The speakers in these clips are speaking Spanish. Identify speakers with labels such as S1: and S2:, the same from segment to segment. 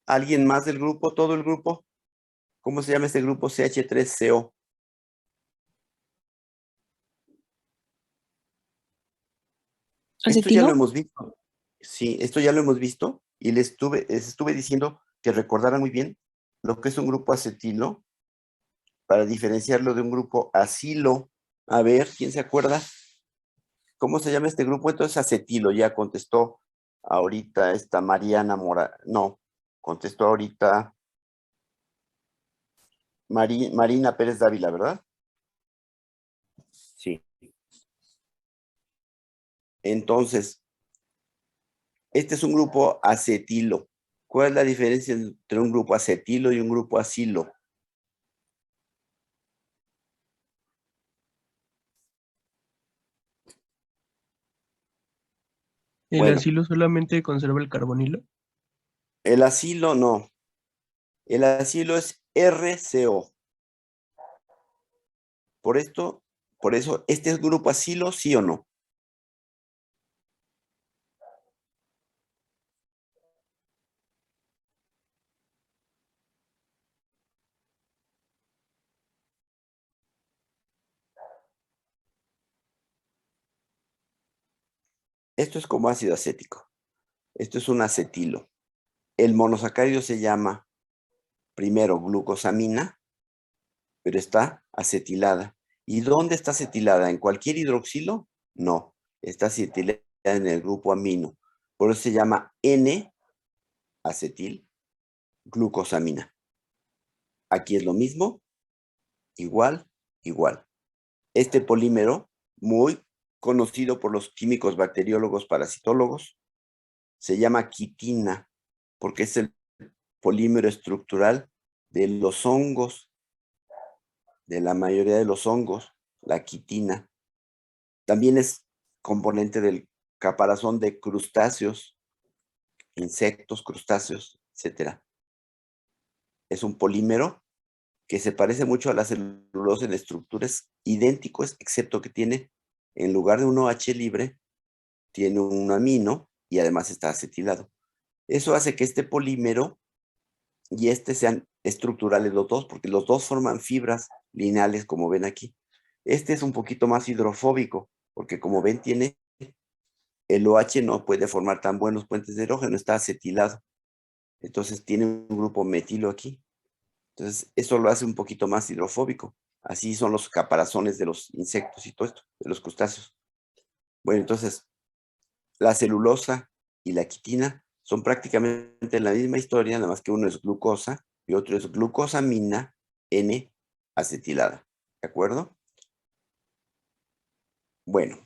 S1: ¿Alguien más del grupo? ¿Todo el grupo? ¿Cómo se llama este grupo? CH3CO. Esto ya lo
S2: ¿Acetilo?
S1: hemos visto. Sí, esto ya lo hemos visto y les estuve diciendo que recordaran muy bien lo que es un grupo acetilo para diferenciarlo de un grupo acilo. A ver, ¿quién se acuerda? ¿Cómo se llama este grupo? Entonces acetilo, ya contestó ahorita esta Mariana Mora. No, contestó ahorita Marina Pérez Dávila, ¿verdad? Sí. Entonces, este es un grupo acetilo. ¿Cuál es la diferencia entre un grupo acetilo y un grupo acilo?
S2: ¿El
S1: Bueno,
S2: acilo solamente conserva el carbonilo?
S1: el acilo no. El acilo es RCO. Por eso, ¿este es grupo acilo, sí o no? Esto es como ácido acético. Esto es un acetilo. El monosacárido se llama primero glucosamina, pero está acetilada. ¿Y dónde está acetilada? ¿En cualquier hidroxilo? No, está acetilada en el grupo amino. Por eso se llama N-acetil glucosamina. Aquí es lo mismo, igual, igual. Este polímero, muy conocido por los químicos bacteriólogos parasitólogos, se llama quitina, porque es el polímero estructural de los hongos, de la mayoría de los hongos, la quitina. También es componente del caparazón de crustáceos, insectos, crustáceos, etc. Es un polímero que se parece mucho a la celulosa en estructuras idénticos, excepto que tiene, en lugar de un OH libre, tiene un amino y además está acetilado. Eso hace que este polímero y este sean estructurales los dos, porque los dos forman fibras lineales, como ven aquí. Este es un poquito más hidrofóbico, porque como ven, tiene el OH no puede formar tan buenos puentes de hidrógeno, está acetilado. Entonces tiene un grupo metilo aquí. Entonces eso lo hace un poquito más hidrofóbico. Así son los caparazones de los insectos y todo esto, de los crustáceos. Bueno, entonces la celulosa y la quitina son prácticamente la misma historia, nada más que uno es glucosa y otro es glucosamina N-acetilada. ¿De acuerdo? Bueno,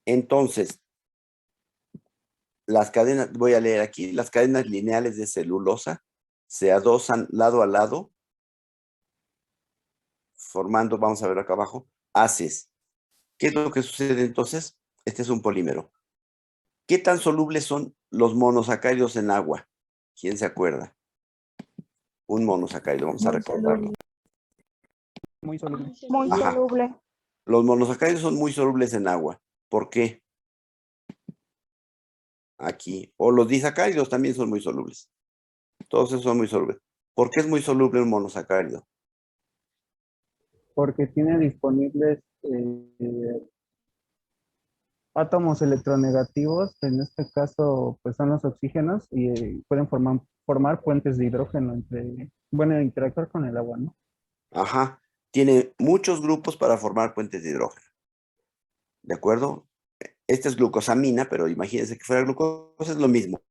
S1: entonces, las cadenas, voy a leer aquí, las cadenas lineales de celulosa se adosan lado a lado, formando, vamos a ver acá abajo, haces. ¿Qué es lo que sucede entonces? Este es un polímero. ¿Qué tan solubles son los monosacáridos en agua? ¿Quién se acuerda? Un monosacárido, vamos a recordarlo.
S3: Muy soluble.
S4: Muy
S1: Ajá.
S4: soluble.
S1: Los monosacáridos son muy solubles en agua. ¿Por qué? Aquí. O los disacáridos también son muy solubles. Todos esos son muy solubles. ¿Por qué es muy soluble un monosacárido?
S3: Porque tiene disponibles átomos electronegativos, en este caso pues son los oxígenos y pueden formar puentes de hidrógeno bueno, interactuar con el agua, ¿no?
S1: Ajá. Tiene muchos grupos para formar puentes de hidrógeno. ¿De acuerdo? Esta es glucosamina, pero imagínense que fuera glucosa, es lo mismo.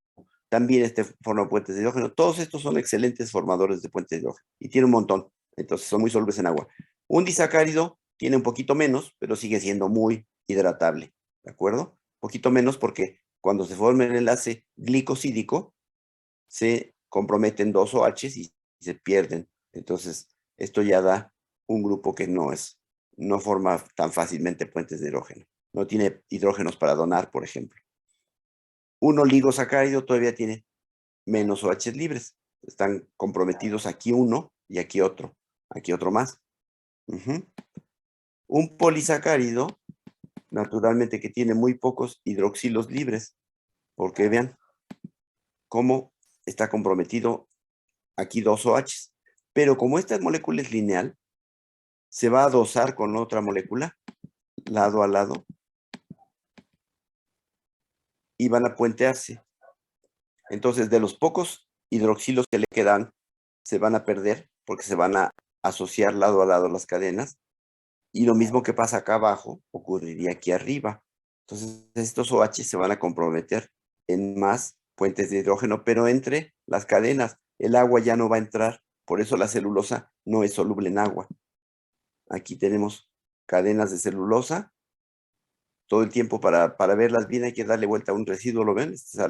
S1: También forma puentes de hidrógeno. Todos estos son excelentes formadores de puentes de hidrógeno. Y tiene un montón. Entonces son muy solubles en agua. Un disacárido tiene un poquito menos, pero sigue siendo muy hidratable. ¿De acuerdo? Un poquito menos porque cuando se forma el enlace glicosídico, se comprometen dos OHs y se pierden. Entonces, esto ya da un grupo que no forma tan fácilmente puentes de hidrógeno. No tiene hidrógenos para donar, por ejemplo. Un oligosacárido todavía tiene menos OHs libres. Están comprometidos aquí uno y aquí otro más. Un polisacárido, naturalmente que tiene muy pocos hidroxilos libres, porque vean cómo está comprometido aquí 2 OH. Pero como esta molécula es lineal, se va a adosar con otra molécula, lado a lado, y van a puentearse. Entonces, de los pocos hidroxilos que le quedan, se van a perder porque se van a asociar lado a lado las cadenas. Y lo mismo que pasa acá abajo, ocurriría aquí arriba. Entonces, estos OH se van a comprometer en más puentes de hidrógeno, pero entre las cadenas. El agua ya no va a entrar, por eso la celulosa no es soluble en agua. Aquí tenemos cadenas de celulosa. Todo el tiempo para verlas bien hay que darle vuelta a un residuo, ¿lo ven? Este es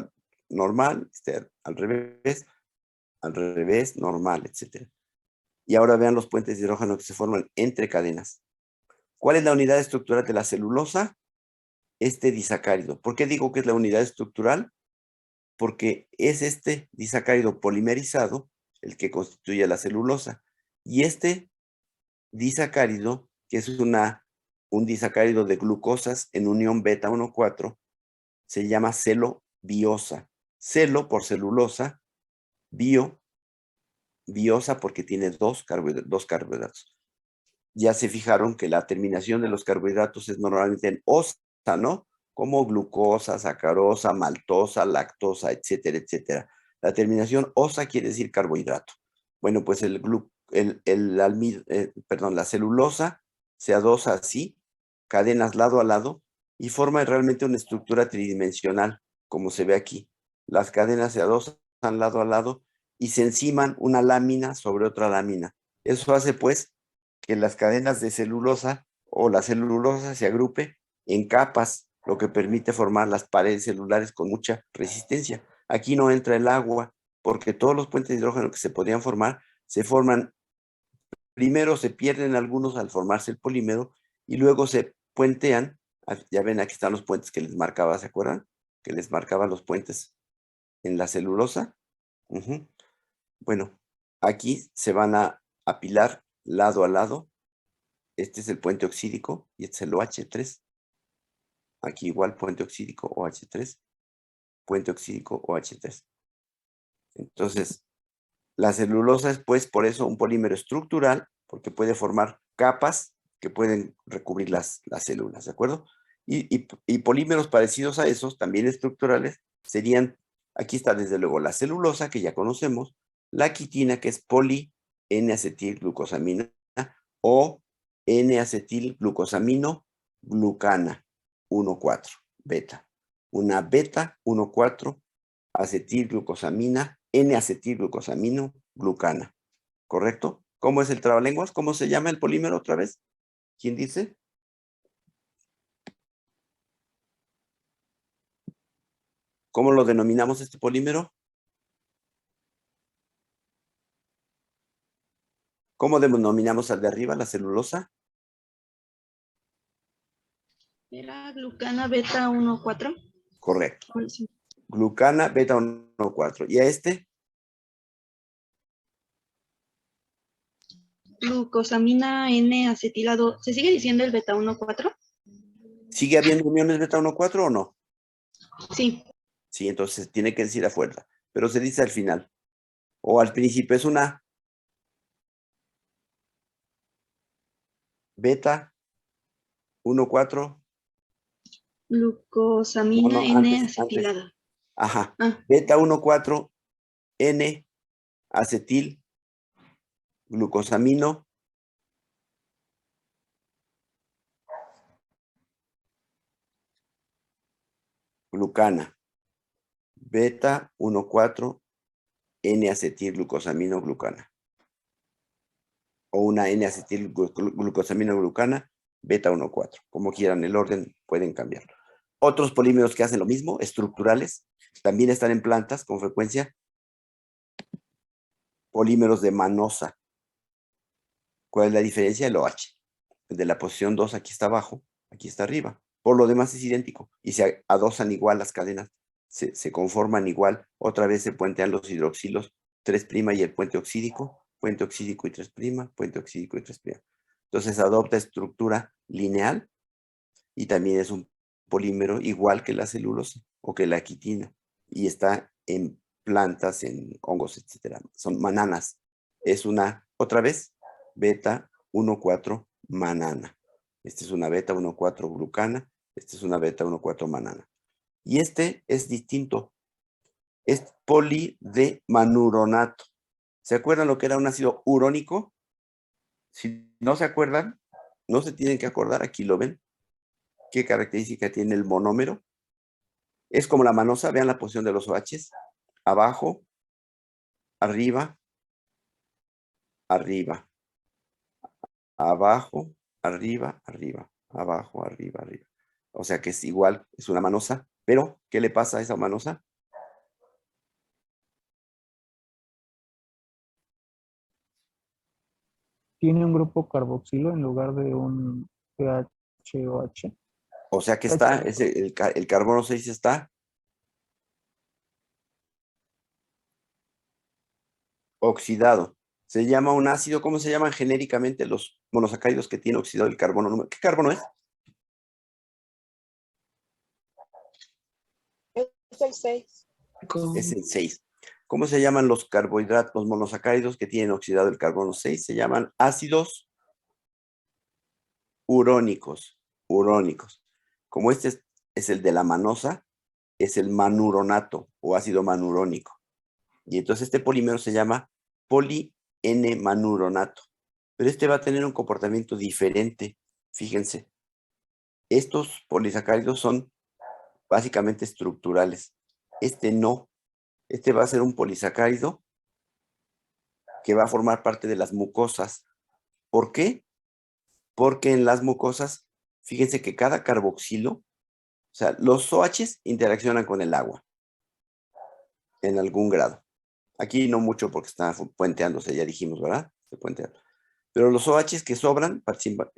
S1: normal, este al revés, normal, etc. Y ahora vean los puentes de hidrógeno que se forman entre cadenas. ¿Cuál es la unidad estructural de la celulosa? Este disacárido. ¿Por qué digo que es la unidad estructural? Porque es este disacárido polimerizado el que constituye la celulosa. Y este disacárido, que es un disacárido de glucosas en unión beta 1,4, se llama celobiosa. Celo por celulosa, biosa porque tiene dos carbohidratos. Ya se fijaron que la terminación de los carbohidratos es normalmente en osa, ¿no? Como glucosa, sacarosa, maltosa, lactosa, etcétera, etcétera. La terminación osa quiere decir carbohidrato. Bueno, pues la celulosa se adosa así, cadenas lado a lado, y forma realmente una estructura tridimensional, como se ve aquí. Las cadenas se adosan lado a lado y se enciman una lámina sobre otra lámina. Eso hace, pues, que las cadenas de celulosa o la celulosa se agrupe en capas, lo que permite formar las paredes celulares con mucha resistencia. Aquí no entra el agua, porque todos los puentes de hidrógeno que se podían formar, se forman, primero se pierden algunos al formarse el polímero, y luego se puentean. Ya ven, aquí están los puentes que les marcaba, ¿se acuerdan? Que les marcaba los puentes en la celulosa. Bueno, aquí se van a apilar lado a lado. Este es el puente oxídico y este es el OH3. Aquí igual puente oxídico OH3, puente oxídico OH3. Entonces, la celulosa es, pues, por eso un polímero estructural, porque puede formar capas que pueden recubrir las células, ¿de acuerdo? Y polímeros parecidos a esos, también estructurales, serían, aquí está desde luego la celulosa, que ya conocemos, la quitina, que es poli-N-acetilglucosamina, o N-acetilglucosamino glucana 1,4, beta. Una beta 1,4 acetilglucosamina, N-acetilglucosamino glucana. ¿Correcto? ¿Cómo es el trabalenguas? ¿Cómo se llama el polímero otra vez? ¿Quién dice? ¿Cómo lo denominamos este polímero? ¿Cómo denominamos al de arriba, la celulosa?
S4: Era glucana beta 1,4.
S1: Correcto. Glucana beta 1,4. ¿Y a este?
S4: Glucosamina N-acetilado. ¿Se sigue diciendo el beta 1,4?
S1: ¿Sigue habiendo uniones beta 1,4 o no?
S4: Sí.
S1: Sí, entonces tiene que decir a fuerza, pero se dice al final. O al principio es una beta 1,4.
S4: Glucosamina
S1: No, antes.
S4: N-acetilada.
S1: Ajá. Beta 1,4 N acetil glucosamino glucana. Beta 1,4 N-acetilglucosamino glucana. O una N-acetilglucosamino glucana, beta 1,4. Como quieran, el orden pueden cambiar. Otros polímeros que hacen lo mismo, estructurales, también están en plantas con frecuencia. Polímeros de manosa. ¿Cuál es la diferencia? El OH. El de la posición 2 aquí está abajo, aquí está arriba. Por lo demás es idéntico y se adosan igual las cadenas. Se conforman igual. Otra vez se puentean los hidroxilos 3' y el puente oxídico y 3', puente oxídico y 3'. Entonces adopta estructura lineal y también es un polímero igual que la celulosa o que la quitina y está en plantas, en hongos, etcétera. Son mananas. Es una, otra vez, beta 1,4 manana. Esta es una beta 1,4 glucana. Esta es una beta 1,4 manana. Y este es distinto. Es poli de manuronato. ¿Se acuerdan lo que era un ácido urónico? Si no se acuerdan, no se tienen que acordar. Aquí lo ven. ¿Qué característica tiene el monómero? Es como la manosa. Vean la posición de los OHs. Abajo, arriba, arriba. Abajo, arriba, arriba. Abajo, arriba, arriba. O sea que es igual, es una manosa. Pero, ¿qué le pasa a esa manosa?
S3: Tiene un grupo carboxilo en lugar de un PHOH.
S1: O sea que está, el carbono 6 está oxidado. Se llama un ácido. ¿Cómo se llaman genéricamente los monosacáridos que tienen oxidado el carbono? ¿Qué carbono es?
S5: Es el 6.
S1: Es el 6. ¿Cómo se llaman los carbohidratos, los monosacáridos que tienen oxidado el carbono 6? Se llaman ácidos urónicos. Urónicos. Como este es el de la manosa, es el manuronato o ácido manurónico. Y entonces este polímero se llama poli-N-manuronato. Pero este va a tener un comportamiento diferente. Fíjense, estos polisacáridos son básicamente estructurales. Este no. Este va a ser un polisacárido que va a formar parte de las mucosas. ¿Por qué? Porque en las mucosas, fíjense que cada carboxilo, o sea, los OHs interaccionan con el agua en algún grado. Aquí no mucho porque está puenteándose, ya dijimos, ¿verdad? Se puentean. Pero los OHs que sobran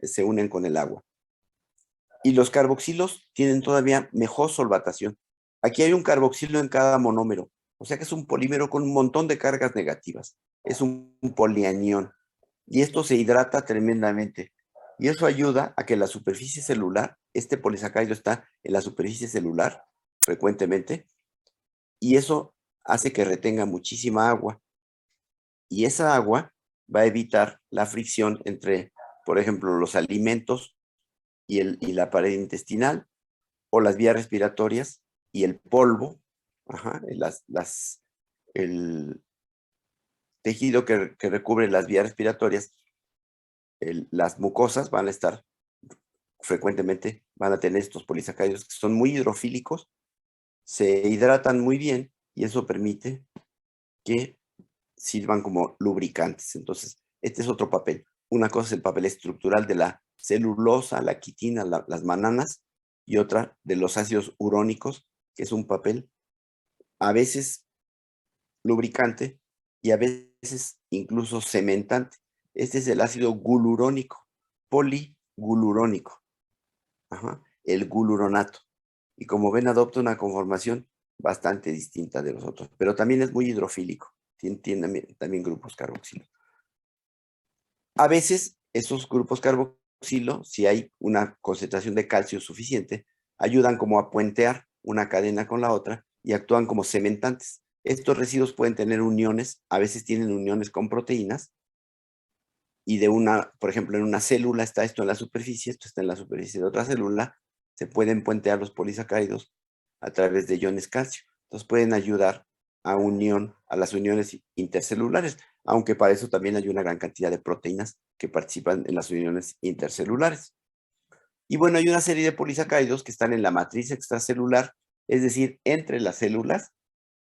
S1: se unen con el agua. Y los carboxilos tienen todavía mejor solvatación. Aquí hay un carboxilo en cada monómero. O sea que es un polímero con un montón de cargas negativas. Es un polianión. Y esto se hidrata tremendamente. Y eso ayuda a que la superficie celular, este polisacárido está en la superficie celular frecuentemente, y eso hace que retenga muchísima agua. Y esa agua va a evitar la fricción entre, por ejemplo, los alimentos y la pared intestinal, o las vías respiratorias y el polvo, el tejido que recubre las vías respiratorias, las mucosas van a estar frecuentemente, van a tener estos polisacáridos que son muy hidrofílicos, se hidratan muy bien y eso permite que sirvan como lubricantes. Entonces, este es otro papel. Una cosa es el papel estructural de la celulosa, la quitina, las mananas, y otra de los ácidos urónicos, que es un papel a veces lubricante y a veces incluso cementante. Este es el ácido gulurónico, poligulurónico, el guluronato. Y como ven, adopta una conformación bastante distinta de los otros, pero también es muy hidrofílico. Tiene también grupos carboxilo. A veces esos grupos carboxilo, si hay una concentración de calcio suficiente, ayudan como a puentear una cadena con la otra y actúan como cementantes. Estos residuos pueden tener uniones, a veces tienen uniones con proteínas, y por ejemplo, en una célula está esto en la superficie, esto está en la superficie de otra célula, se pueden puentear los polisacáridos a través de iones calcio. Entonces pueden ayudar a las uniones intercelulares, aunque para eso también hay una gran cantidad de proteínas que participan en las uniones intercelulares. Y bueno, hay una serie de polisacáridos que están en la matriz extracelular, es decir, entre las células,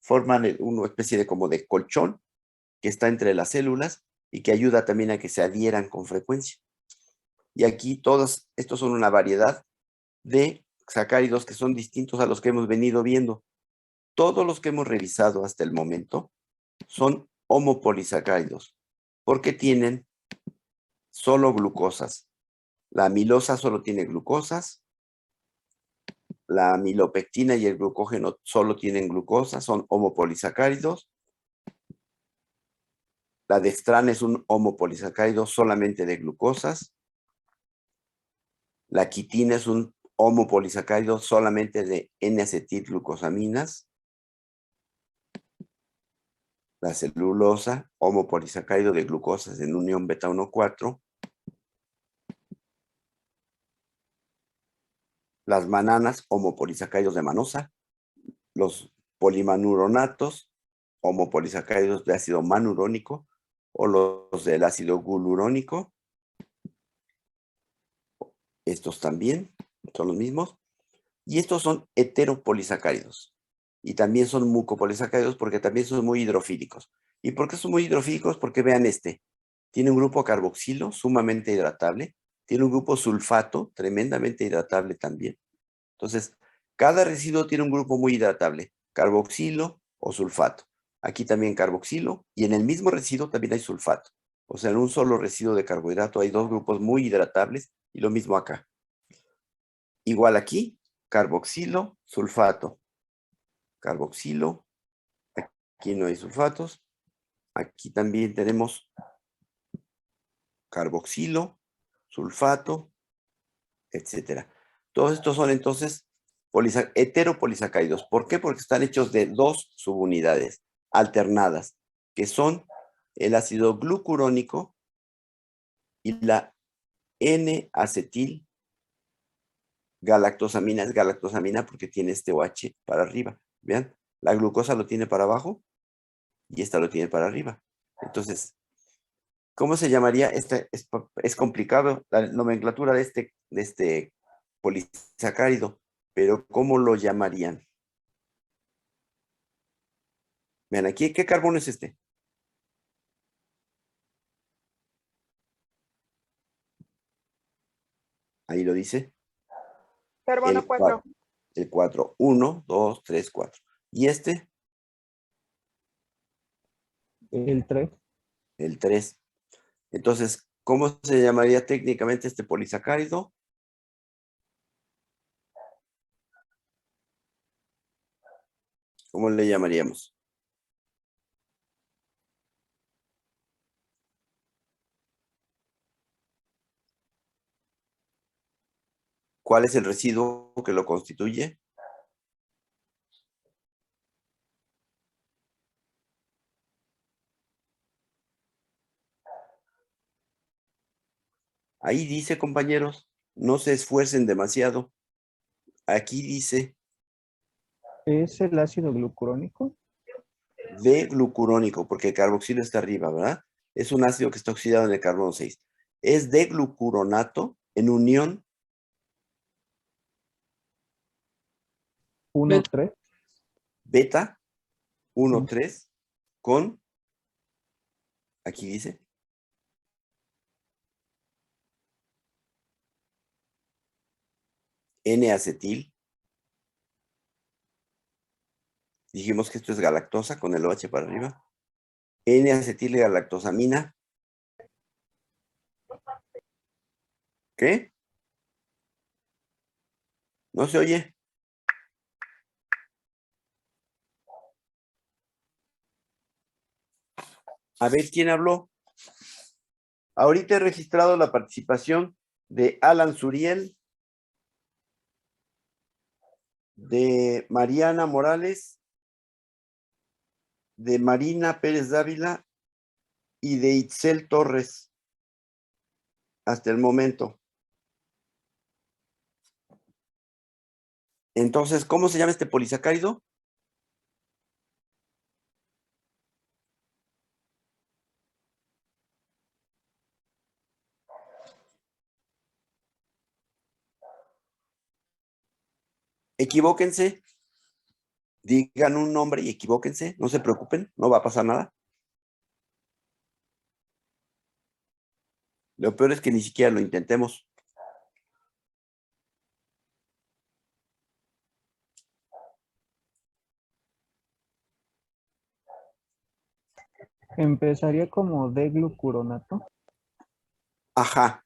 S1: forman una especie de como de colchón que está entre las células y que ayuda también a que se adhieran con frecuencia. Y aquí todos estos son una variedad de sacáridos que son distintos a los que hemos venido viendo. Todos los que hemos revisado hasta el momento son homopolisacáridos, porque tienen solo glucosas. La amilosa solo tiene glucosas, la amilopectina y el glucógeno solo tienen glucosas, son homopolisacáridos. La dextrana es un homopolisacárido solamente de glucosas. La quitina es un homopolisacárido solamente de N-acetilglucosaminas. la celulosa, homopolisacárido de glucosas en unión beta 1,4, las bananas, homopolisacáridos de manosa, los polimanuronatos, homopolisacáridos de ácido manurónico, o los del ácido glurónico. Estos también son los mismos. Y estos son heteropolisacáridos. Y también son mucopolisacáridos porque también son muy hidrofílicos. ¿Y por qué son muy hidrofílicos? Porque vean este. Tiene un grupo carboxilo sumamente hidratable. Tiene un grupo sulfato tremendamente hidratable también. Entonces, cada residuo tiene un grupo muy hidratable. Carboxilo o sulfato. Aquí también carboxilo. Y en el mismo residuo también hay sulfato. O sea, en un solo residuo de carbohidrato hay dos grupos muy hidratables. Y lo mismo acá. Igual aquí, carboxilo, sulfato. Carboxilo. Aquí no hay sulfatos. Aquí también tenemos carboxilo, sulfato, etcétera. Todos estos son entonces heteropolisacáridos. ¿Por qué? Porque están hechos de dos subunidades alternadas, que son el ácido glucurónico y la N-acetil galactosamina. Es galactosamina porque tiene este OH para arriba. Vean, la glucosa lo tiene para abajo y esta lo tiene para arriba. Entonces, ¿cómo se llamaría? Es complicado la nomenclatura de este polisacárido, pero ¿cómo lo llamarían? Vean aquí, ¿qué carbono es este? Ahí lo dice.
S5: Carbono
S1: El
S5: 4.
S1: 4. El 4. 1, 2, 3, 4. ¿Y este?
S3: El 3.
S1: El 3. Entonces, ¿cómo se llamaría técnicamente este polisacárido? ¿Cómo le llamaríamos? ¿Cuál es el residuo que lo constituye? Ahí dice, compañeros, no se esfuercen demasiado. Aquí dice
S3: ¿Es el ácido glucurónico?
S1: D-glucurónico, porque el carboxilo está arriba, ¿verdad? Es un ácido que está oxidado en el carbono 6. Es D-glucuronato en unión
S3: 1, 3.
S1: beta 1,3 con, aquí dice, N-acetil. Dijimos que esto es galactosa con el OH para arriba. N-acetil galactosamina. ¿Qué? ¿No se oye? A ver, ¿quién habló? Ahorita he registrado la participación de Alan Suriel, de Mariana Morales, de Marina Pérez Dávila y de Itzel Torres hasta el momento. Entonces, ¿cómo se llama este polisacárido? Equivóquense, digan un nombre y equivóquense, no se preocupen, no va a pasar nada. Lo peor es que ni siquiera lo intentemos.
S3: Empezaría como D-glucuronato.
S1: Ajá,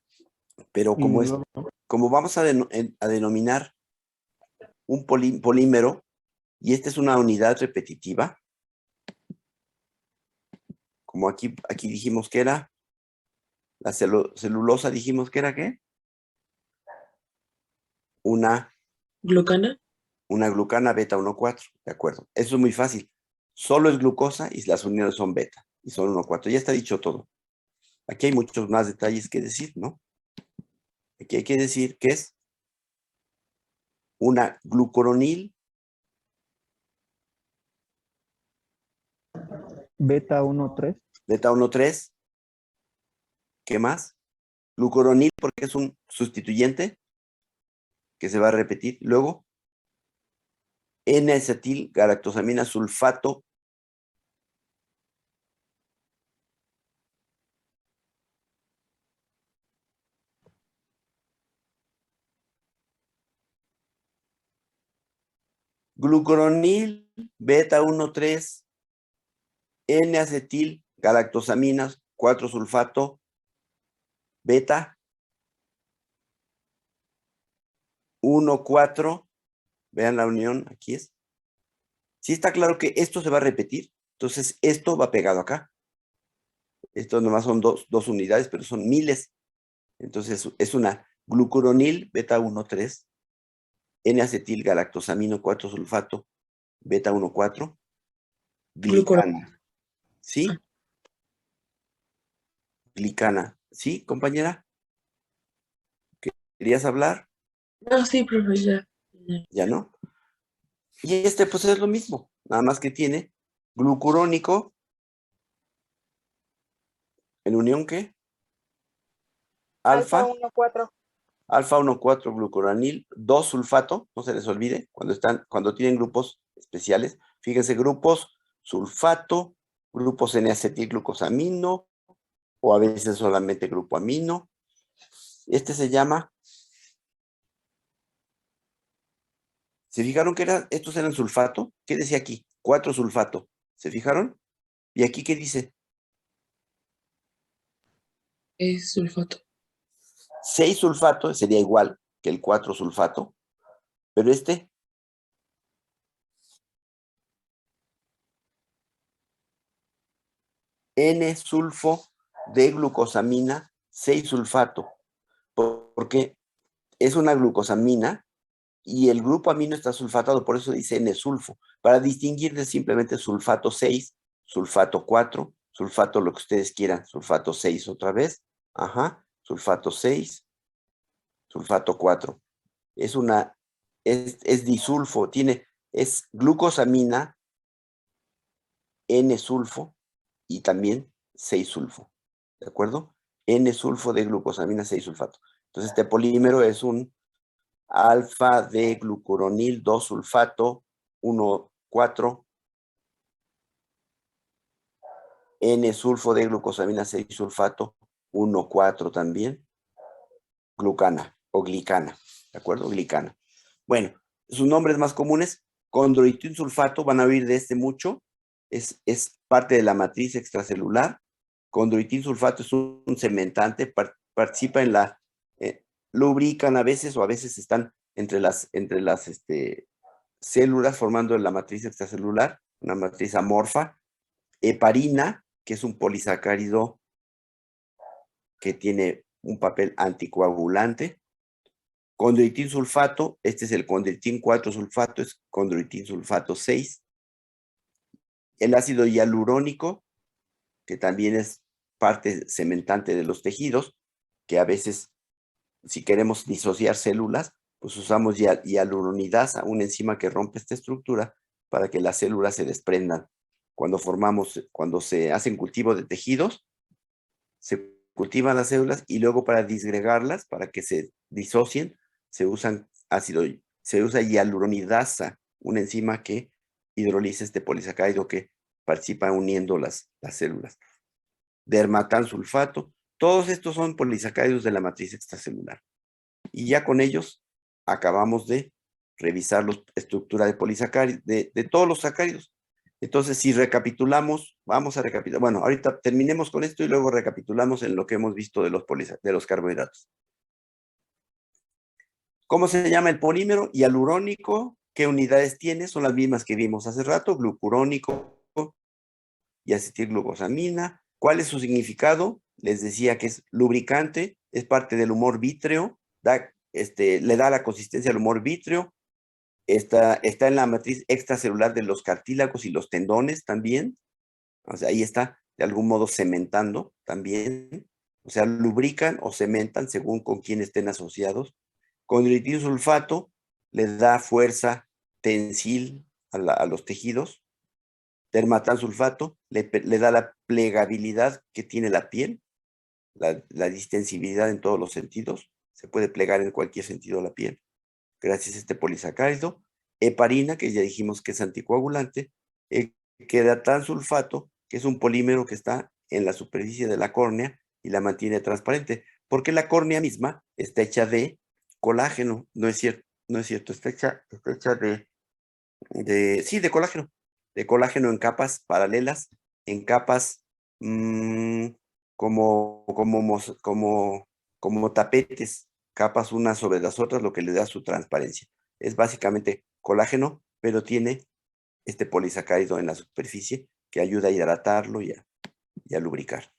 S1: pero
S3: Y luego,
S1: como vamos a denominar un polímero, y esta es una unidad repetitiva, como aquí dijimos que era, la celulosa dijimos que era, ¿qué? Una
S2: ¿Glucana?
S1: glucana beta 1,4, de acuerdo. Eso es muy fácil. solo es glucosa y las uniones son beta y son 1,4. Ya está dicho todo. Aquí hay muchos más detalles que decir, ¿no? Aquí hay que decir que es una glucuronil
S3: Beta 1,3.
S1: beta 1,3. ¿Qué más? Glucuronil porque es un sustituyente que se va a repetir. Luego, N-acetil galactosamina sulfato glucuronil beta 1,3 N-acetil galactosaminas 4-sulfato beta 1,4. Vean la unión, aquí es. Sí está claro que esto se va a repetir. Entonces, esto va pegado acá. Esto nomás son dos unidades, pero son miles. Entonces, es una glucuronil beta 1,3 N-acetil galactosamino 4-sulfato beta 1,4 glicana. ¿Sí? Glicana. ¿Sí, compañera? ¿Querías hablar?
S5: No, sí, profesor.
S1: Ya no. Y este pues es lo mismo, nada más que tiene glucurónico en unión ¿qué? Alfa
S5: 1,4.
S1: alfa 1,4 glucuronil 2-sulfato, no se les olvide, cuando tienen grupos especiales, fíjense, grupos sulfato, grupos N-acetilglucosamino, o a veces solamente grupo amino. Este se llama, ¿se fijaron que estos eran sulfato? ¿Qué decía aquí? 4-sulfato, ¿se fijaron? ¿Y aquí qué dice?
S5: Es sulfato.
S1: 6-sulfato sería igual que el 4-sulfato, pero este N-sulfo de glucosamina 6-sulfato, porque es una glucosamina y el grupo amino está sulfatado, por eso dice N-sulfo, para distinguir de simplemente sulfato 6, sulfato 4, sulfato lo que ustedes quieran, sulfato 6 otra vez, ajá, sulfato 6, sulfato 4. Es disulfo, es glucosamina, N-sulfo y también 6-sulfo, ¿de acuerdo? N-sulfo de glucosamina 6-sulfato. Entonces este polímero es un alfa de glucuronil 2-sulfato 1,4 N-sulfo de glucosamina 6-sulfato 1,4 también, glucana o glicana, ¿de acuerdo? Glicana. Bueno, sus nombres más comunes, condroitin sulfato, van a oír de este mucho, es parte de la matriz extracelular. Condroitin sulfato es un cementante, participa en la, lubrican a veces o a veces están entre las células formando la matriz extracelular, una matriz amorfa. Heparina, que es un polisacárido que tiene un papel anticoagulante. Condroitin sulfato, este es el condroitin 4-sulfato, es condroitin sulfato 6. El ácido hialurónico, que también es parte cementante de los tejidos, que a veces, si queremos disociar células, pues usamos hialuronidasa, una enzima que rompe esta estructura para que las células se desprendan. Cuando se hacen cultivo de tejidos, se cultivan las células y luego para disgregarlas, para que se disocien, se usa hialuronidasa, una enzima que hidroliza este polisacárido que participa uniendo las células. Dermatan sulfato, todos estos son polisacáridos de la matriz extracelular. Y ya con ellos acabamos de revisar la estructura de polisacáridos, de todos los sacáridos. Entonces, si recapitulamos, vamos a recapitular. Bueno, ahorita terminemos con esto y luego recapitulamos en lo que hemos visto de los carbohidratos. ¿Cómo se llama el polímero? Hialurónico. ¿Qué unidades tiene? Son las mismas que vimos hace rato, glucurónico y acetilglucosamina. ¿Cuál es su significado? Les decía que es lubricante, es parte del humor vítreo, le da la consistencia al humor vítreo, Está en la matriz extracelular de los cartílagos y los tendones también. O sea, ahí está de algún modo cementando también. O sea, lubrican o cementan según con quién estén asociados. Condroitin sulfato le da fuerza tensil a los tejidos. Dermatan sulfato le da la plegabilidad que tiene la piel, la distensibilidad en todos los sentidos. Se puede plegar en cualquier sentido la piel gracias a este polisacárido. Heparina, que ya dijimos que es anticoagulante. Queratán sulfato, que es un polímero que está en la superficie de la córnea y la mantiene transparente, porque la córnea misma está hecha de colágeno. No es cierto, está hecha de colágeno en capas paralelas, en capas como tapetes, capas unas sobre las otras, lo que le da su transparencia. Es básicamente colágeno, pero tiene este polisacárido en la superficie que ayuda a hidratarlo y a lubricar.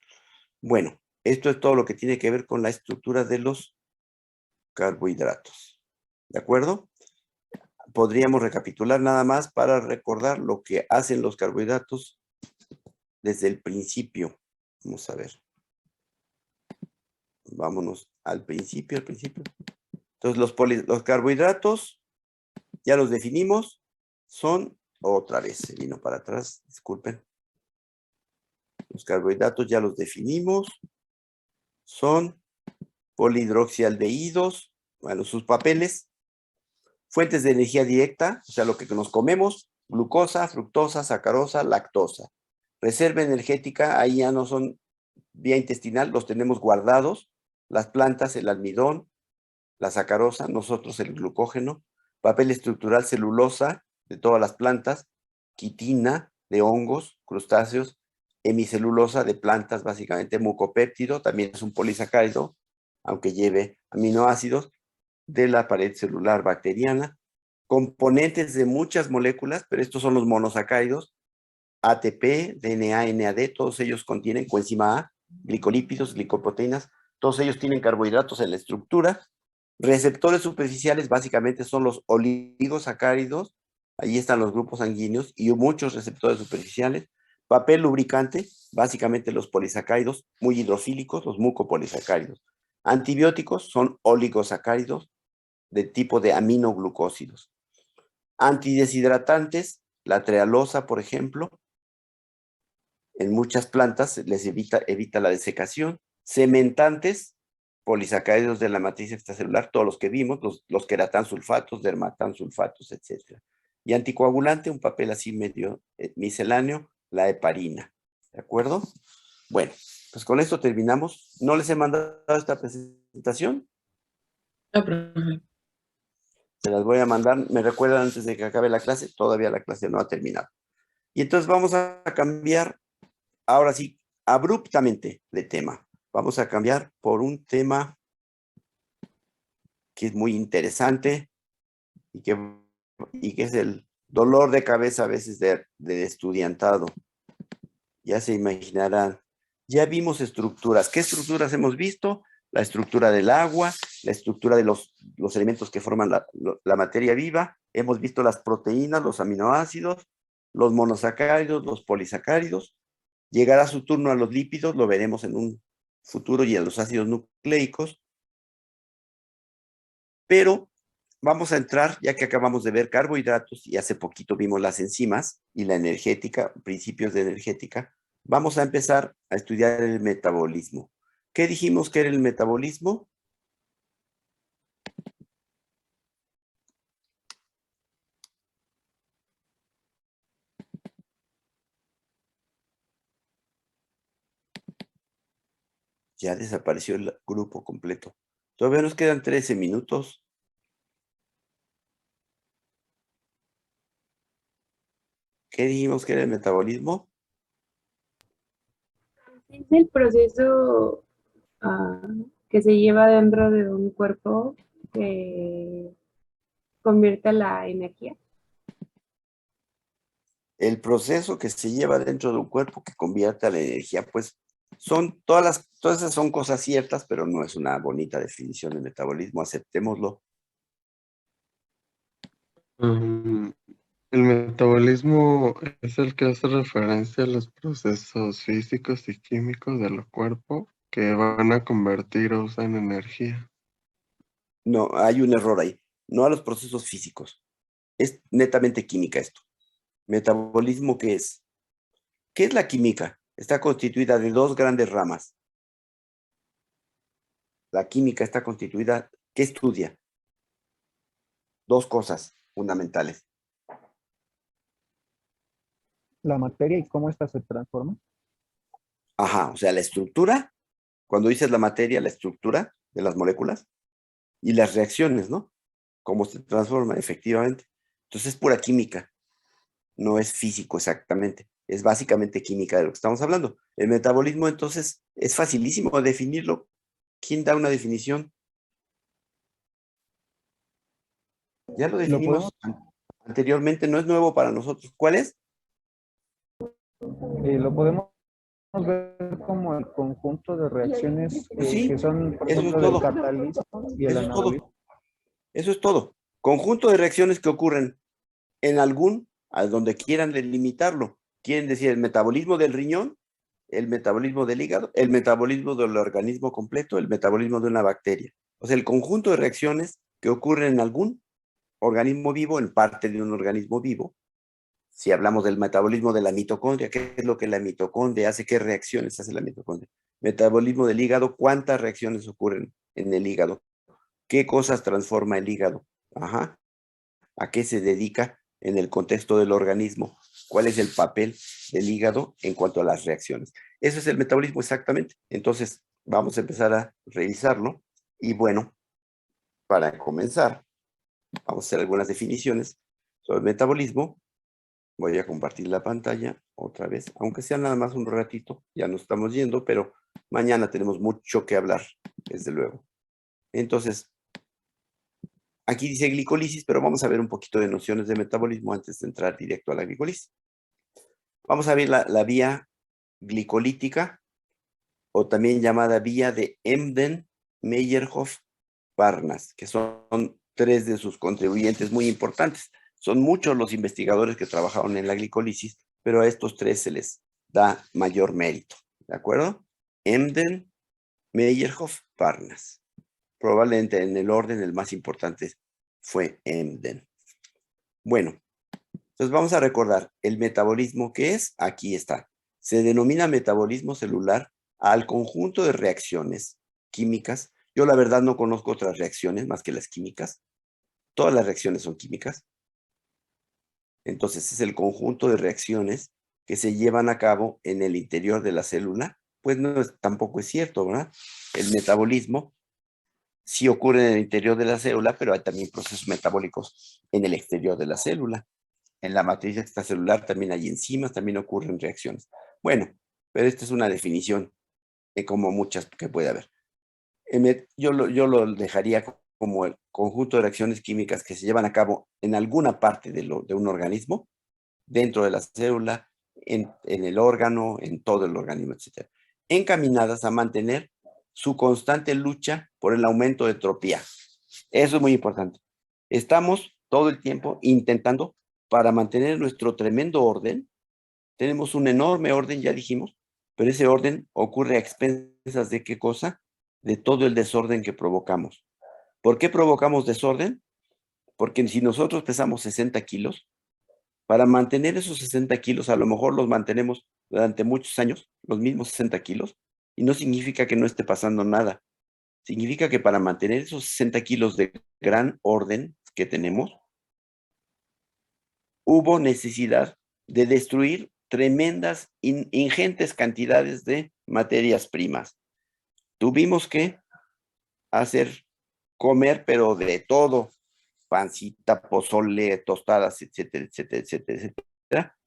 S1: Bueno, esto es todo lo que tiene que ver con la estructura de los carbohidratos. ¿De acuerdo? Podríamos recapitular nada más para recordar lo que hacen los carbohidratos desde el principio. Vamos a ver. Vámonos al principio. Entonces, los carbohidratos, ya los definimos, son, otra vez, se vino para atrás, disculpen. Los carbohidratos ya los definimos, son polihidroxialdehídos, bueno, sus papeles, fuentes de energía directa, o sea, lo que nos comemos, glucosa, fructosa, sacarosa, lactosa. Reserva energética, ahí ya no son vía intestinal, los tenemos guardados, las plantas, el almidón, la sacarosa, nosotros el glucógeno, papel estructural, celulosa de todas las plantas, quitina de hongos, crustáceos, hemicelulosa de plantas, básicamente mucopéptido, también es un polisacárido, aunque lleve aminoácidos, de la pared celular bacteriana, componentes de muchas moléculas, pero estos son los monosacáridos, ATP, DNA, NAD, todos ellos contienen coenzima A, glicolípidos, glicoproteínas, todos ellos tienen carbohidratos en la estructura. Receptores superficiales básicamente son los oligosacáridos, ahí están los grupos sanguíneos y muchos receptores superficiales. Papel lubricante, básicamente los polisacáridos, muy hidrofílicos, los mucopolisacáridos. Antibióticos son oligosacáridos de tipo de aminoglucósidos. Antideshidratantes, la trealosa, por ejemplo, en muchas plantas les evita la desecación. Cementantes, polisacáridos de la matriz extracelular, todos los que vimos, los queratán sulfatos, dermatán sulfatos, etc. Y anticoagulante, un papel así medio misceláneo, la heparina. ¿De acuerdo? Bueno, pues con esto terminamos. ¿No les he mandado esta presentación?
S5: No, profe.
S1: Se las voy a mandar. Me recuerdan antes de que acabe la clase. Todavía la clase no ha terminado. Y entonces vamos a cambiar, ahora sí, abruptamente de tema. Vamos a cambiar por un tema que es muy interesante y que es el dolor de cabeza a veces de estudiantado. Ya se imaginarán. Ya vimos estructuras. ¿Qué estructuras hemos visto? La estructura del agua, la estructura de los elementos que forman la materia viva. Hemos visto las proteínas, los aminoácidos, los monosacáridos, los polisacáridos. Llegará su turno a los lípidos, lo veremos en un futuro, y a los ácidos nucleicos. Pero vamos a entrar, ya que acabamos de ver carbohidratos y hace poquito vimos las enzimas y la energética, principios de energética, vamos a empezar a estudiar el metabolismo. ¿Qué dijimos que era el metabolismo? Ya desapareció el grupo completo. Todavía nos quedan 13 minutos. ¿Qué dijimos que era el metabolismo?
S6: Es el proceso que se lleva dentro de un cuerpo que convierte la energía.
S1: El proceso que se lleva dentro de un cuerpo que convierte a la energía, pues son todas esas son cosas ciertas, pero no es una bonita definición de metabolismo, aceptémoslo.
S7: Um, el metabolismo es el que hace referencia a los procesos físicos y químicos del cuerpo que van a convertir o usar en energía.
S1: No, hay un error ahí. No a los procesos físicos. Es netamente química esto. Metabolismo, ¿qué es? ¿Qué es la química? Está constituida de dos grandes ramas. La química está constituida, ¿qué estudia? Dos cosas fundamentales.
S3: La materia y cómo ésta se transforma.
S1: Ajá, o sea, la estructura, cuando dices la materia, la estructura de las moléculas y las reacciones, ¿no? Cómo se transforma, efectivamente. Entonces es pura química, no es físico exactamente. Es básicamente química de lo que estamos hablando. El metabolismo, entonces, es facilísimo definirlo. ¿Quién da una definición? Ya lo
S3: Lo podemos,
S1: definimos anteriormente, no es nuevo para nosotros. ¿Cuál es?
S3: lo podemos ver como el conjunto de reacciones
S1: Pues sí,
S3: que son, por
S1: eso es
S3: ejemplo, del
S1: todo.
S3: catalismo y el
S1: Eso es
S3: anabolismo.
S1: todo. Eso es todo. Conjunto de reacciones que ocurren en algún, a donde quieran delimitarlo. Quieren decir el metabolismo del riñón, el metabolismo del hígado, el metabolismo del organismo completo, el metabolismo de una bacteria. O sea, el conjunto de reacciones que ocurren en algún organismo vivo, en parte de un organismo vivo. Si hablamos del metabolismo de la mitocondria, ¿qué es lo que la mitocondria hace? ¿Qué reacciones hace la mitocondria? Metabolismo del hígado, ¿cuántas reacciones ocurren en el hígado? ¿Qué cosas transforma el hígado? Ajá. ¿A qué se dedica en el contexto del organismo? ¿Cuál es el papel del hígado en cuanto a las reacciones? Eso es el metabolismo exactamente. Entonces, vamos a empezar a revisarlo. Y bueno, para comenzar, vamos a hacer algunas definiciones sobre el metabolismo. Voy a compartir la pantalla otra vez, aunque sea nada más un ratito, ya nos estamos yendo, pero mañana tenemos mucho que hablar, desde luego. Entonces, aquí dice glicolisis, pero vamos a ver un poquito de nociones de metabolismo antes de entrar directo a la glicolisis. Vamos a ver la vía glicolítica, o también llamada vía de Embden-Meyerhof-Parnas, que son tres de sus contribuyentes muy importantes. Son muchos los investigadores que trabajaron en la glicolisis, pero a estos tres se les da mayor mérito, ¿de acuerdo? Embden, Meyerhof, Parnas. Probablemente en el orden el más importante fue Embden. Bueno, entonces vamos a recordar el metabolismo que es, aquí está. Se denomina metabolismo celular al conjunto de reacciones químicas. Yo la verdad no conozco otras reacciones más que las químicas. Todas las reacciones son químicas. Entonces es el conjunto de reacciones que se llevan a cabo en el interior de la célula. Pues no tampoco es cierto, ¿verdad? El metabolismo sí ocurre en el interior de la célula, pero hay también procesos metabólicos en el exterior de la célula. En la matriz extracelular también hay enzimas, también ocurren reacciones. Bueno, pero esta es una definición como muchas que puede haber. Yo lo dejaría como el conjunto de reacciones químicas que se llevan a cabo en alguna parte de un organismo, dentro de la célula, en el órgano, en todo el organismo, etc. Encaminadas a mantener su constante lucha por el aumento de entropía. Eso es muy importante. Estamos todo el tiempo intentando, para mantener nuestro tremendo orden, tenemos un enorme orden, ya dijimos, pero ese orden ocurre a expensas de ¿qué cosa? De todo el desorden que provocamos. ¿Por qué provocamos desorden? Porque si nosotros pesamos 60 kilos, para mantener esos 60 kilos, a lo mejor los mantenemos durante muchos años, los mismos 60 kilos, y no significa que no esté pasando nada. Significa que para mantener esos 60 kilos de gran orden que tenemos, hubo necesidad de destruir tremendas, ingentes cantidades de materias primas. Tuvimos que hacer comer, pero de todo, pancita, pozole, tostadas, etcétera, etcétera, etcétera, etcétera.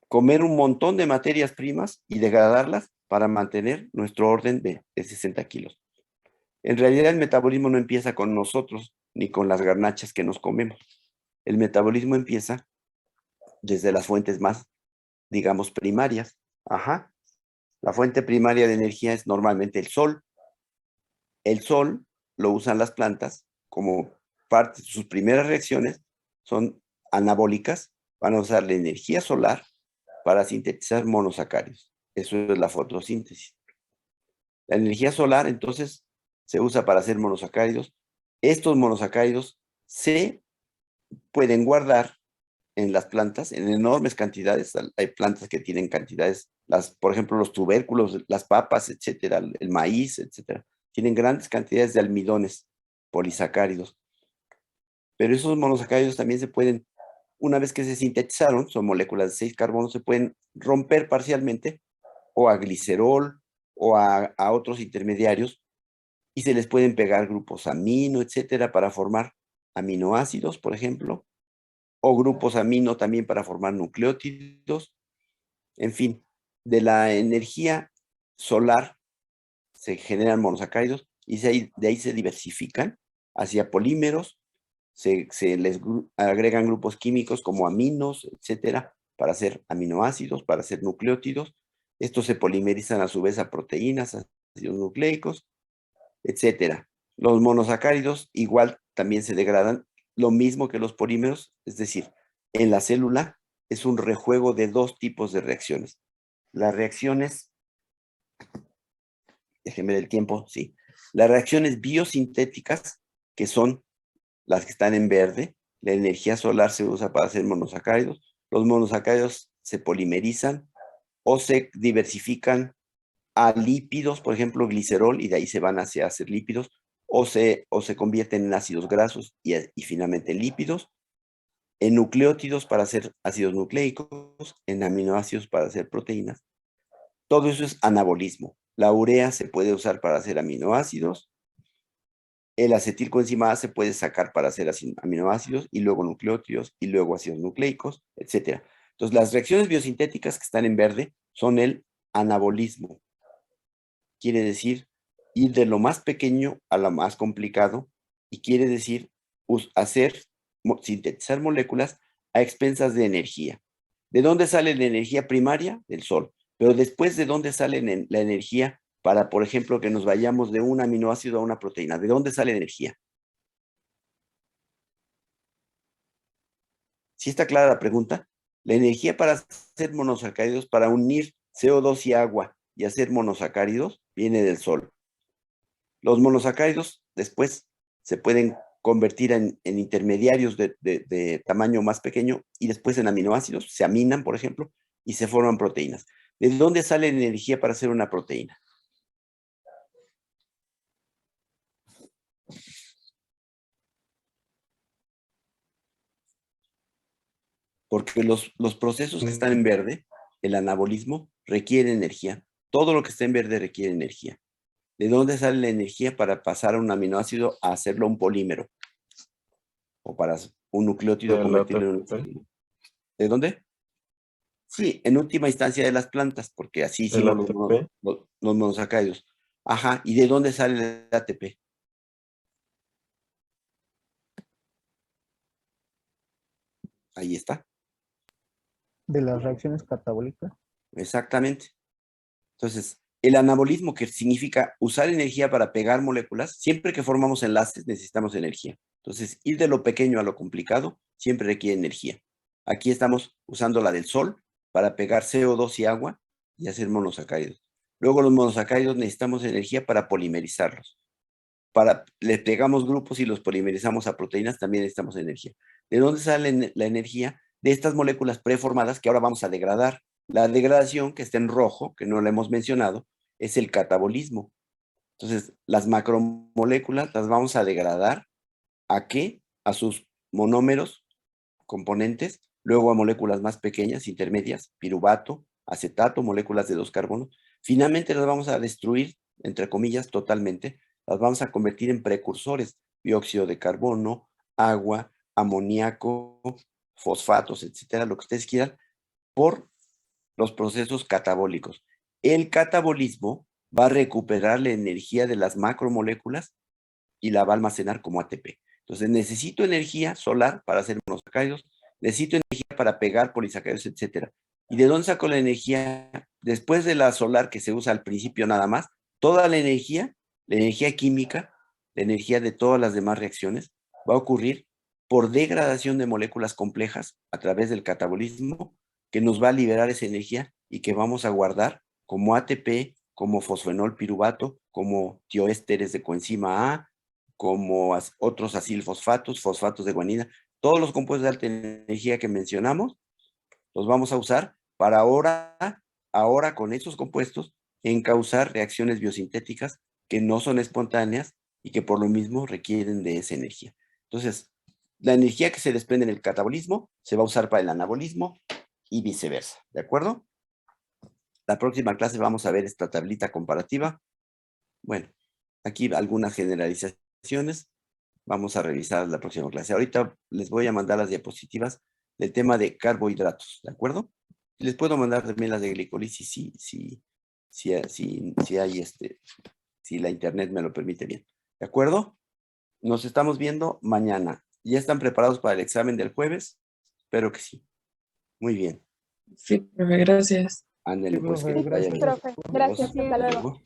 S1: Comer un montón de materias primas y degradarlas para mantener nuestro orden de 60 kilos. En realidad el metabolismo no empieza con nosotros ni con las garnachas que nos comemos. El metabolismo empieza desde las fuentes más, digamos, primarias. Ajá. La fuente primaria de energía es normalmente el sol. El sol lo usan las plantas como sus primeras reacciones son anabólicas, van a usar la energía solar para sintetizar monosacáridos. Eso es la fotosíntesis. La energía solar, entonces, se usa para hacer monosacáridos. Estos monosacáridos se pueden guardar en las plantas en enormes cantidades. Hay plantas que tienen cantidades, por ejemplo, los tubérculos, las papas, etcétera, el maíz, etcétera. Tienen grandes cantidades de almidones polisacáridos. Pero esos monosacáridos también se pueden, una vez que se sintetizaron, son moléculas de 6 carbonos, se pueden romper parcialmente o a glicerol o a otros intermediarios y se les pueden pegar grupos amino, etcétera, para formar aminoácidos, por ejemplo, o grupos amino también para formar nucleótidos. En fin, de la energía solar se generan monosacáridos y de ahí se diversifican hacia polímeros, se les agregan grupos químicos como aminos, etcétera, para hacer aminoácidos, para hacer nucleótidos. Estos se polimerizan a su vez a proteínas, ácidos nucleicos, etcétera. Los monosacáridos igual también se degradan, lo mismo que los polímeros, es decir, en la célula es un rejuego de dos tipos de reacciones. Las reacciones, déjenme ver el tiempo, sí. Las reacciones biosintéticas, que son las que están en verde, la energía solar se usa para hacer monosacáridos. Los monosacáridos se polimerizan o se diversifican a lípidos, por ejemplo, glicerol, y de ahí se van hacia hacer lípidos, o se convierten en ácidos grasos y finalmente en lípidos, en nucleótidos para hacer ácidos nucleicos, en aminoácidos para hacer proteínas. Todo eso es anabolismo. La urea se puede usar para hacer aminoácidos, el acetilcoenzima A se puede sacar para hacer aminoácidos, y luego nucleótidos, y luego ácidos nucleicos, etc. Entonces, las reacciones biosintéticas que están en verde son el anabolismo. Quiere decir ir de lo más pequeño a lo más complicado, y quiere decir sintetizar moléculas a expensas de energía. ¿De dónde sale la energía primaria? Del sol. Pero después, ¿de dónde sale la energía para, por ejemplo, que nos vayamos de un aminoácido a una proteína? ¿De dónde sale la energía? ¿Sí está clara la pregunta? La energía para hacer monosacáridos, para unir CO2 y agua y hacer monosacáridos, viene del sol. Los monosacáridos después se pueden convertir en intermediarios de tamaño más pequeño y después en aminoácidos, se aminan, por ejemplo, y se forman proteínas. ¿De dónde sale la energía para hacer una proteína? Porque los procesos que están en verde, el anabolismo, requiere energía. Todo lo que está en verde requiere energía. ¿De dónde sale la energía para pasar a un aminoácido a hacerlo un polímero? O para un nucleótido convertirlo en un polímero. ¿De dónde? Sí, en última instancia de las plantas, porque así hicimos los monosacáridos. Ajá, ¿y de dónde sale el ATP? Ahí está.
S3: De las reacciones catabólicas.
S1: Exactamente. Entonces, el anabolismo, que significa usar energía para pegar moléculas, siempre que formamos enlaces necesitamos energía. Entonces, ir de lo pequeño a lo complicado siempre requiere energía. Aquí estamos usando la del sol para pegar CO2 y agua y hacer monosacáridos. Luego los monosacáridos necesitamos energía para polimerizarlos. Les pegamos grupos y los polimerizamos a proteínas, también necesitamos energía. ¿De dónde sale la energía? De estas moléculas preformadas que ahora vamos a degradar. La degradación, que está en rojo, que no la hemos mencionado, es el catabolismo. Entonces, las macromoléculas las vamos a degradar ¿a qué? A sus monómeros, componentes, luego a moléculas más pequeñas, intermedias, piruvato, acetato, moléculas de 2 carbonos. Finalmente las vamos a destruir, entre comillas, totalmente. Las vamos a convertir en precursores, dióxido de carbono, agua, amoníaco, fosfatos, etcétera, lo que ustedes quieran, por los procesos catabólicos. El catabolismo va a recuperar la energía de las macromoléculas y la va a almacenar como ATP. Entonces, necesito energía solar para hacer monosacáridos, necesito energía para pegar polisacáridos, etcétera. ¿Y de dónde saco la energía? Después de la solar, que se usa al principio nada más, toda la energía química, la energía de todas las demás reacciones, va a ocurrir por degradación de moléculas complejas a través del catabolismo, que nos va a liberar esa energía y que vamos a guardar como ATP, como fosfenol piruvato, como tioésteres de coenzima A, como otros acilfosfatos, fosfatos de guanina. Todos los compuestos de alta energía que mencionamos los vamos a usar para ahora con esos compuestos encauzar reacciones biosintéticas que no son espontáneas y que por lo mismo requieren de esa energía. Entonces, la energía que se desprende en el catabolismo se va a usar para el anabolismo y viceversa, ¿de acuerdo? La próxima clase vamos a ver esta tablita comparativa. Bueno, aquí algunas generalizaciones. Vamos a revisar la próxima clase. Ahorita les voy a mandar las diapositivas del tema de carbohidratos, ¿de acuerdo? Les puedo mandar también las de glicolisis si hay si la internet me lo permite bien. ¿De acuerdo? Nos estamos viendo mañana. ¿Ya están preparados para el examen del jueves? Espero que sí. Muy bien.
S5: Sí, profe, gracias.
S1: Ándale,
S3: Sí,
S1: pues
S3: profe,
S1: que les vaya
S3: gracias.
S1: bien.
S8: Profe, gracias, hasta luego.
S1: Luego.